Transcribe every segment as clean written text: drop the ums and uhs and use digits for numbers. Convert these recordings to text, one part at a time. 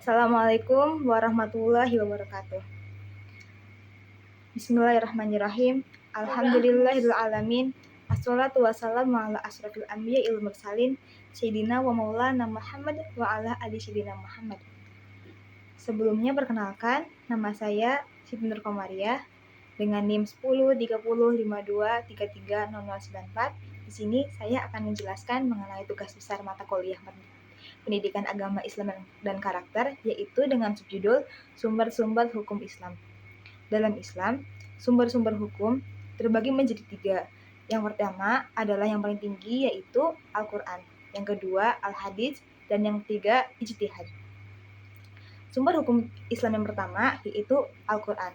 Assalamualaikum warahmatullahi wabarakatuh. Bismillahirrahmanirrahim. Alhamdulillahirrahmanirrahim. Assalatu wassalamu ala asrafil anbiya il mursalin Sayyidina wa maulana Muhammad wa ala ali Sayyidina Muhammad. Sebelumnya perkenalkan, nama saya Siti Nur Komariah dengan NIM 103052330094. Di sini saya akan menjelaskan mengenai tugas besar mata kuliah Pendidikan Agama Islam dan Karakter, yaitu dengan subjudul Sumber-sumber Hukum Islam. Dalam Islam, sumber-sumber hukum terbagi menjadi 3. Yang pertama adalah yang paling tinggi, yaitu Al-Quran. Yang kedua, Al-Hadits. Dan yang ketiga, Ijtihad. Sumber hukum Islam yang pertama yaitu Al-Quran.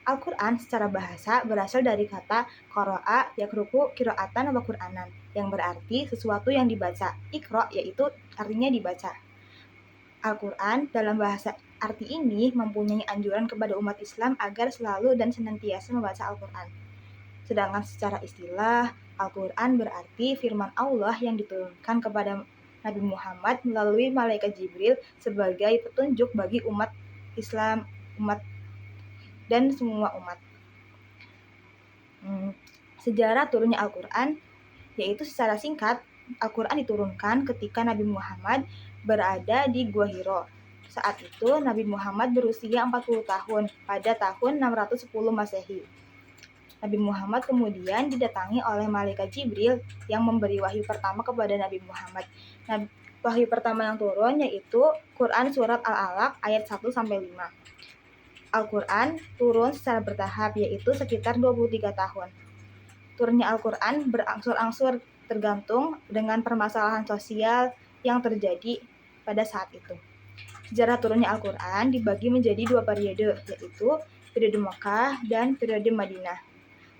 Al-Quran secara bahasa berasal dari kata qara'a yakruku qira'atan wa Qur'anan, yang berarti sesuatu yang dibaca. Iqra yaitu artinya dibaca. Al-Quran dalam bahasa arti ini mempunyai anjuran kepada umat Islam agar selalu dan senantiasa membaca Al-Quran. Sedangkan secara istilah, Al-Quran berarti firman Allah yang diturunkan kepada Nabi Muhammad melalui malaikat Jibril sebagai petunjuk bagi umat Islam, dan semua umat. Sejarah turunnya Al-Quran, yaitu secara singkat, Al-Quran diturunkan ketika Nabi Muhammad berada di Gua Hiro. Saat itu Nabi Muhammad berusia 40 tahun pada tahun 610 Masehi. Nabi Muhammad kemudian didatangi oleh malaikat Jibril yang memberi wahyu pertama kepada Nabi Muhammad. Wahyu pertama yang turun yaitu Quran Surat Al-Alaq ayat 1-5. Al-Quran turun secara bertahap, yaitu sekitar 23 tahun. Turunnya Al-Quran berangsur-angsur tergantung dengan permasalahan sosial yang terjadi pada saat itu. Sejarah turunnya Al-Quran dibagi menjadi 2 periode, yaitu periode Mekah dan periode Madinah.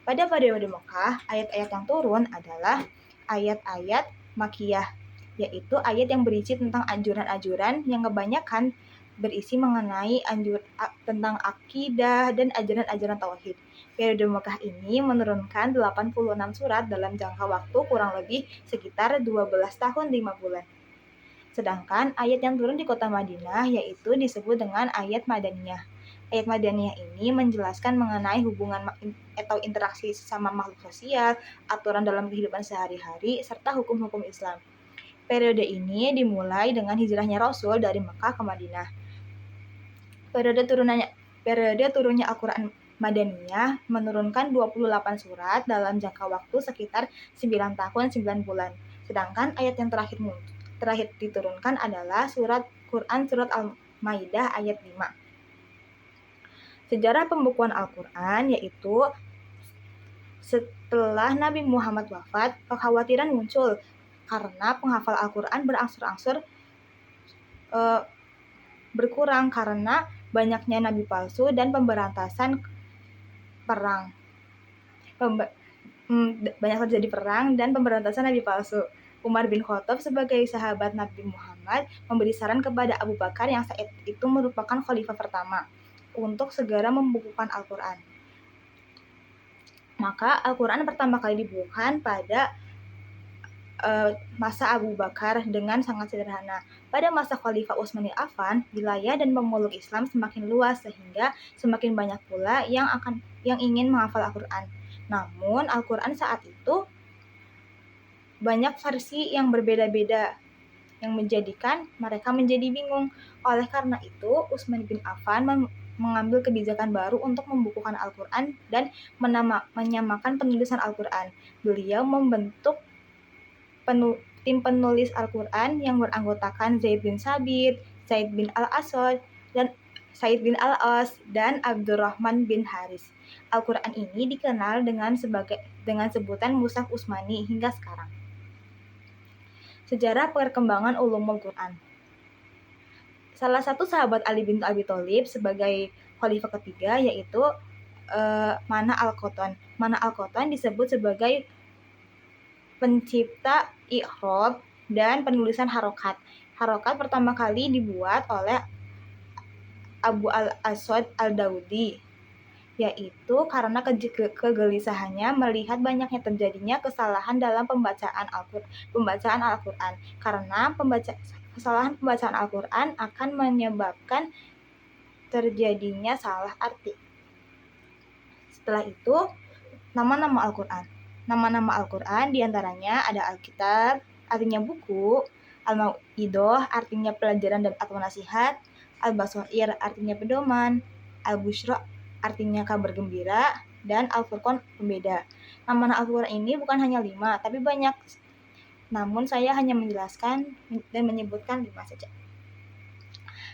Pada periode Mekah, ayat-ayat yang turun adalah ayat-ayat Makkiyah, yaitu ayat yang berisi tentang anjuran-anjuran yang kebanyakan berisi mengenai tentang akidah dan ajaran-ajaran tauhid. Periode Mekah ini menurunkan 86 surat dalam jangka waktu kurang lebih sekitar 12 tahun 5 bulan. Sedangkan ayat yang turun di kota Madinah yaitu disebut dengan ayat Madaniyah. Ayat Madaniyah ini menjelaskan mengenai hubungan atau interaksi sesama makhluk sosial, aturan dalam kehidupan sehari-hari, serta hukum-hukum Islam. Periode ini dimulai dengan hijrahnya Rasul dari Mekah ke Madinah. Periode turunnya Al-Quran Madaniyah menurunkan 28 surat dalam jangka waktu sekitar 9 tahun 9 bulan. Sedangkan ayat yang terakhir diturunkan adalah Quran Surat Al-Maidah ayat 5. Sejarah pembukuan Al-Quran yaitu setelah Nabi Muhammad wafat, kekhawatiran muncul karena penghafal Al-Quran berangsur-angsur berkurang karena banyaknya nabi palsu dan pemberantasan perang. Banyak terjadi perang dan pemberantasan nabi palsu. Umar bin Khattab sebagai sahabat Nabi Muhammad memberi saran kepada Abu Bakar yang saat itu merupakan khalifah pertama untuk segera membukukan Al-Quran. Maka Al-Quran pertama kali dibukukan pada masa Abu Bakar dengan sangat sederhana. Pada masa Khalifah Utsman bin Affan, wilayah dan pemeluk Islam semakin luas sehingga semakin banyak pula yang ingin menghafal Al-Quran. Namun Al-Quran saat itu banyak versi yang berbeda-beda yang menjadikan mereka menjadi bingung. Oleh karena itu, Utsman bin Affan mengambil kebijakan baru untuk membukukan Al-Quran dan menyamakan penulisan Al-Quran. Beliau membentuk tim penulis Al-Quran yang beranggotakan Zaid bin Sabit, Zaid bin Al-Asad, dan Said bin Al-As, dan Abdurrahman bin Haris. Al-Quran ini dikenal dengan sebutan Mushaf Utsmani hingga sekarang. Sejarah perkembangan ulumul Quran. Salah satu sahabat Ali bin Abi Thalib sebagai khalifah ketiga yaitu Mana Al-Qattan. Mana Al-Qattan disebut sebagai pencipta i'rab dan penulisan harokat. Harokat pertama kali dibuat oleh Abu al-Aswad al-Daudi yaitu karena kegelisahannya melihat banyaknya terjadinya kesalahan dalam pembacaan Al-Quran. Karena kesalahan pembacaan Al-Quran akan menyebabkan terjadinya salah arti. Setelah itu, nama-nama Al-Quran. Nama-nama Al-Quran diantaranya ada Alkitab, artinya buku, Al-Mau'idoh, artinya pelajaran dan atau nasihat, Al-Basair, artinya pedoman, Al-Busyra, artinya kabar gembira, dan Al-Furqan, pembeda. Nama Al-Quran ini bukan hanya 5, tapi banyak. Namun saya hanya menjelaskan dan menyebutkan 5 saja.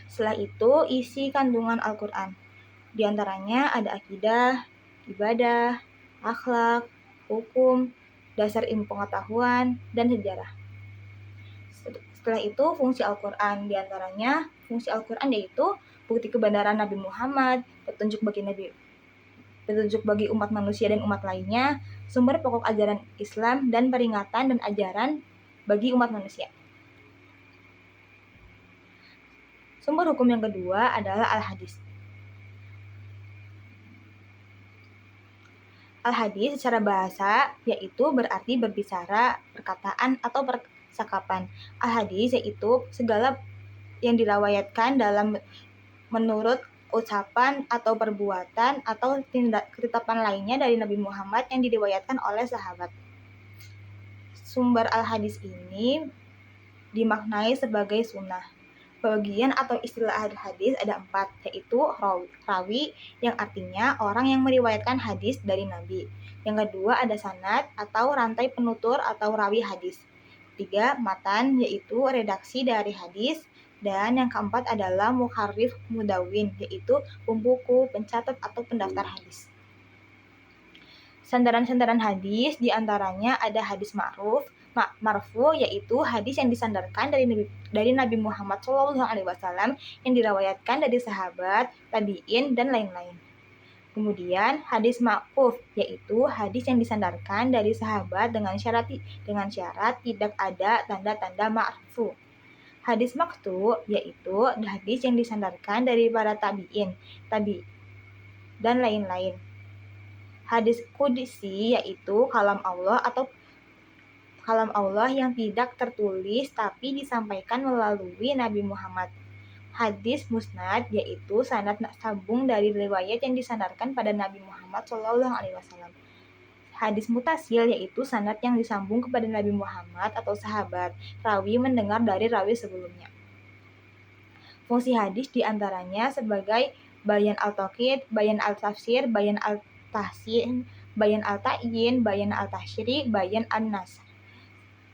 Setelah itu, isi kandungan Al-Quran. Di antaranya ada akidah, ibadah, akhlak, hukum, dasar ilmu pengetahuan, dan sejarah. Setelah itu, fungsi Al-Quran. Di antaranya, fungsi Al-Quran yaitu bukti kebenaran Nabi Muhammad, petunjuk bagi umat manusia dan umat lainnya, sumber pokok ajaran Islam, dan peringatan dan ajaran bagi umat manusia. Sumber hukum yang kedua adalah Al-Hadis. Al-Hadis secara bahasa yaitu berarti berbicara, perkataan, atau percakapan. Al-Hadis yaitu segala yang dirawayatkan dalam menurut ucapan atau perbuatan atau ketetapan lainnya dari Nabi Muhammad yang diriwayatkan oleh sahabat. Sumber Al-Hadis ini dimaknai sebagai sunnah. Bagian atau istilah hadis ada 4, yaitu rawi yang artinya orang yang meriwayatkan hadis dari Nabi. Yang kedua ada sanad atau rantai penutur atau rawi hadis. 3, matan yaitu redaksi dari hadis. Dan yang keempat adalah muharrif mudawin yaitu pembuku, pencatat atau pendaftar hadis. Sandaran-sandaran hadis diantaranya ada hadis marfu yaitu hadis yang disandarkan dari Nabi Muhammad SAW yang dirawayatkan dari sahabat, tabi'in, dan lain-lain. Kemudian hadis maquf yaitu hadis yang disandarkan dari sahabat dengan syarat tidak ada tanda-tanda marfu. Hadis maqtu yaitu hadis yang disandarkan dari para tabi'in, dan lain-lain. Hadis qudsi yaitu kalam Allah yang tidak tertulis tapi disampaikan melalui Nabi Muhammad. Hadis musnad yaitu sanad sambung dari riwayat yang disandarkan pada Nabi Muhammad SAW. Hadis mutasil yaitu sanad yang disambung kepada Nabi Muhammad atau sahabat, rawi mendengar dari rawi sebelumnya. Fungsi hadis diantaranya sebagai bayan al-taqid, bayan al-tafsir, bayan al-tahsin, bayan al-ta'yin, bayan al-tahsyri, bayan an-nas.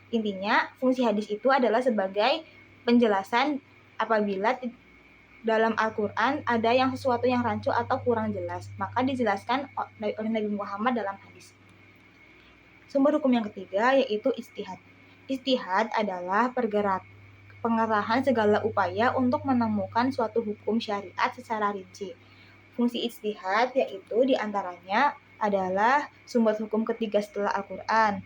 Intinya, fungsi hadis itu adalah sebagai penjelasan apabila dalam Al-Quran ada sesuatu yang rancu atau kurang jelas, maka dijelaskan oleh Nabi Muhammad dalam hadis. Sumber hukum yang ketiga yaitu ijtihad. Ijtihad adalah pengerahan segala upaya untuk menemukan suatu hukum syariat secara rinci. Fungsi ijtihad yaitu diantaranya adalah sumber hukum ketiga setelah Al-Quran,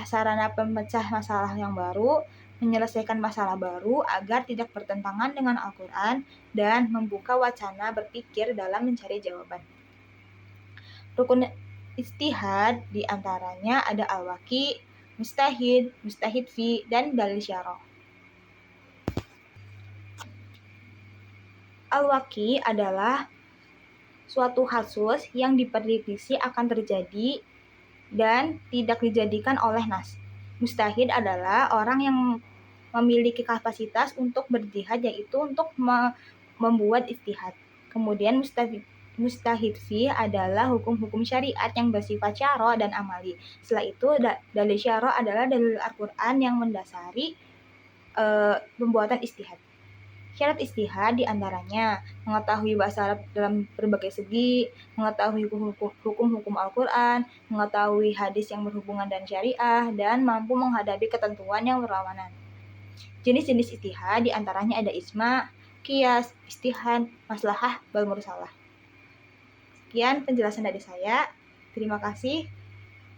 sarana pemecah masalah yang baru, menyelesaikan masalah baru agar tidak bertentangan dengan Al-Quran, dan membuka wacana berpikir dalam mencari jawaban. Rukun ijtihad diantaranya ada al-waqi, mustahid fi, dan dalil syarah. Al-waqi adalah suatu kasus yang diprediksi akan terjadi dan tidak dijadikan oleh nas. Mustahid adalah orang yang memiliki kapasitas untuk berjihad, yaitu untuk membuat ijtihad. Kemudian mustahid fi adalah hukum-hukum syariat yang bersifat syara' dan amali. Setelah itu dalil syara' adalah dalil Al-Quran yang mendasari pembuatan ijtihad. Syarat ijtihad diantaranya mengetahui bahasa Arab dalam berbagai segi, mengetahui hukum-hukum Al-Quran, mengetahui hadis yang berhubungan dan syariah, dan mampu menghadapi ketentuan yang berlawanan. Jenis-jenis ijtihad diantaranya ada ijma', qiyas, ijtihad, maslahah, wal mursalah. Sekian penjelasan dari saya. Terima kasih.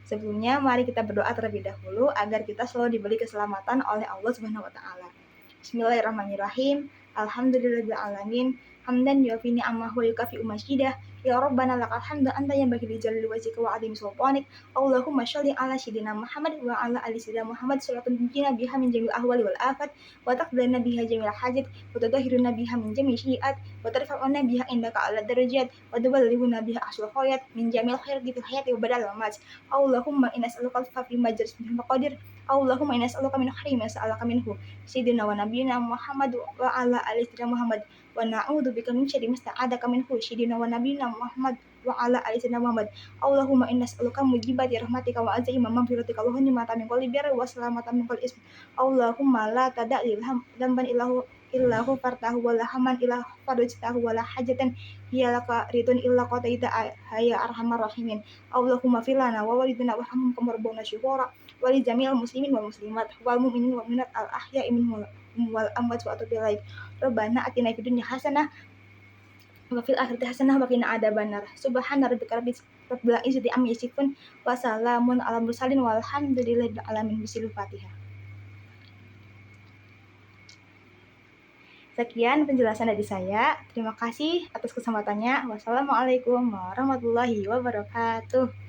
Sebelumnya mari kita berdoa terlebih dahulu agar kita selalu diberi keselamatan oleh Allah Subhanahu wa taala. Bismillahirrahmanirrahim. Alhamdulillahirabbil alamin. Hamdan yuafi ni'amahu wa yukafi majidah. Ya Rabbana lakal hamdu anta yang bagi jalil wajhika wa azim sultanik. Allahumma sholli ala sayyidina Muhammad wa ala ali sayyidina Muhammad salatun tunjina biha min jami'il ahwali wal afat wa taqdilana biha jami'il hajat wa tudahhiruna biha min jami'i syi'at wa tarfa'una biha indaka ala darajat wa tuballighuna biha ahsul khayat min jami'il khairati fil hayati wa badal mamat. Allahumma inna nas'aluka al-fafi majlis bil maqadir. Allahumma inna nas'aluka min khairin ma sa'alaka minhu sayyidina wa nabiyyina Muhammad wa ala ali sayyidina Muhammad wa na'udzu bika min syarri ma sta'adzaka minhu sayyidina wa nabiyyina Muhammad wa ala ali sayyidina Muhammad. Allahumma inna nas'aluka mujibati rahmatika wa azaima maghfiratika wa hunimata min kulli birri wa salamata min kulli ism. Allahumma la tada' lil dzamban illahu fartahu wa la haman illa farajtahu wa la hajatan hiya laka ridun illa qadaita ya arhamar rahimin. Allahumma fir lana wa walidina warhamhum kama rabbawna syuhura wa li jami'il muslimin wal muslimat wal mu'minin wal mu'minat al ahya'i minhum wal amwat wa atubu ilaik. Rabbana atina fid dunya hasanah wa fil akhirati hasanah wa qina adzabannar. Subhana rabbika rabbil izzati amma yasifun wa salamun alal mursalin walhamdulillahi rabbil alamin. Bisil Fatihah. Sekian penjelasan dari saya. Terima kasih atas kesempatannya. Wassalamualaikum warahmatullahi wabarakatuh.